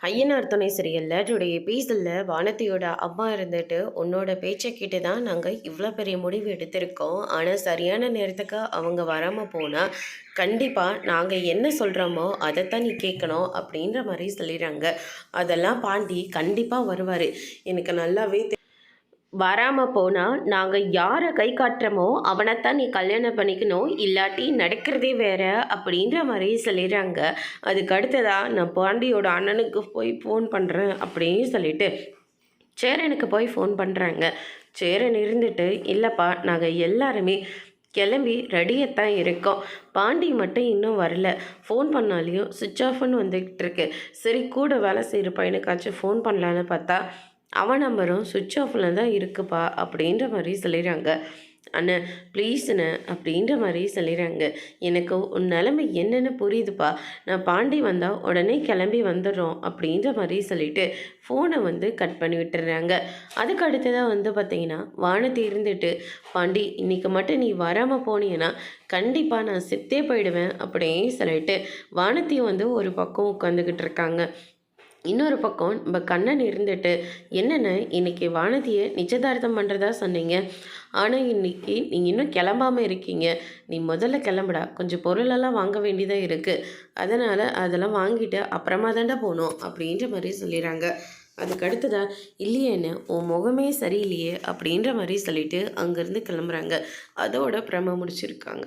ஐயனார் துணை சீரியல்ல டுடே எபிசோட்ல வானதியோட அம்மா இருந்துட்டு உன்னோட பேச்சை கேட்டு தான் நாங்கள் இவ்வளோ பெரிய முடிவு எடுத்திருக்கோம். ஆனால் சரியான நேரத்துக்கு அவங்க வராமல் போனால் கண்டிப்பாக நாங்கள் என்ன சொல்கிறோமோ அதைத்தான் நீ கேட்கணும் அப்படின்ற மாதிரி சொல்லிடுறாங்க. அதெல்லாம் பாண்டி கண்டிப்பாக வருவார். எனக்கு நல்லாவே வராமல் போனால் நாங்கள் யாரை கை காட்டுறோமோ அவனைத்தான் நீ கல்யாணம் பண்ணிக்கணும், இல்லாட்டி நடக்கிறதே வேற அப்படின்ற மாதிரி சொல்லிடுறாங்க. அதுக்கு அடுத்ததாக நான் பாண்டியோட அண்ணனுக்கு போய் ஃபோன் பண்ணுறேன் அப்படின்னு சொல்லிட்டு சேரனுக்கு போய் ஃபோன் பண்ணுறாங்க. சேரன் இருந்துட்டு இல்லைப்பா நாங்கள் எல்லாருமே கிளம்பி ரெடியத்தான் இருக்கோம், பாண்டி மட்டும் இன்னும் வரல, ஃபோன் பண்ணாலையும் சுவிட்ச் ஆஃப்னு வந்துக்கிட்டு இருக்கு. சரி கூட வேலை செய்கிற பையனுக்காச்சும் ஃபோன் பண்ணலான்னு பார்த்தா அவன் நம்பரும் சுவிட்ச் ஆஃபில் தான் இருக்குப்பா அப்படின்ற மாதிரி சொல்லிடுறாங்க. அண்ணன் ப்ளீஸ்ண்ணே அப்படின்ற மாதிரி சொல்லிடுறாங்க. எனக்கு உன் நிலைமை என்னென்னு புரியுதுப்பா, நான் பாண்டி வந்தால் உடனே கிளம்பி வந்துடுறோம் அப்படின்ற மாதிரி சொல்லிட்டு ஃபோனை கட் பண்ணி விட்டுறாங்க. அதுக்கு அடுத்ததாக பார்த்திங்கன்னா வானத்தை இருந்துட்டு பாண்டி இன்றைக்கி மட்டும் நீ வராமல் போனீங்கன்னா கண்டிப்பாக நான் செத்தே போயிடுவேன் அப்படின்னு சொல்லிட்டு வானத்தையும் ஒரு பக்கம் உட்காந்துக்கிட்டு இருக்காங்க. இன்னொரு பக்கம் நம்ம கண்ணன் இருந்துட்டு என்னென்ன இன்றைக்கி வானதியை நிச்சயதார்த்தம் பண்ணுறதா சொன்னீங்க, ஆனால் இன்றைக்கி நீங்கள் இன்னும் கிளம்பாமல் இருக்கீங்க, நீ முதல்ல கிளம்புடா, கொஞ்சம் பொருளெல்லாம் வாங்க வேண்டியதாக இருக்குது, அதனால் அதெல்லாம் வாங்கிட்டு அப்புறமா தாண்டா போகணும் அப்படின்ற மாதிரி சொல்லிடுறாங்க. அதுக்கு அடுத்ததாக இல்லையேன்னு உன் முகமே சரியில்லையே அப்படின்ற மாதிரி சொல்லிட்டு அங்கேருந்து கிளம்புறாங்க. அதோட பிரம முடிச்சிருக்காங்க.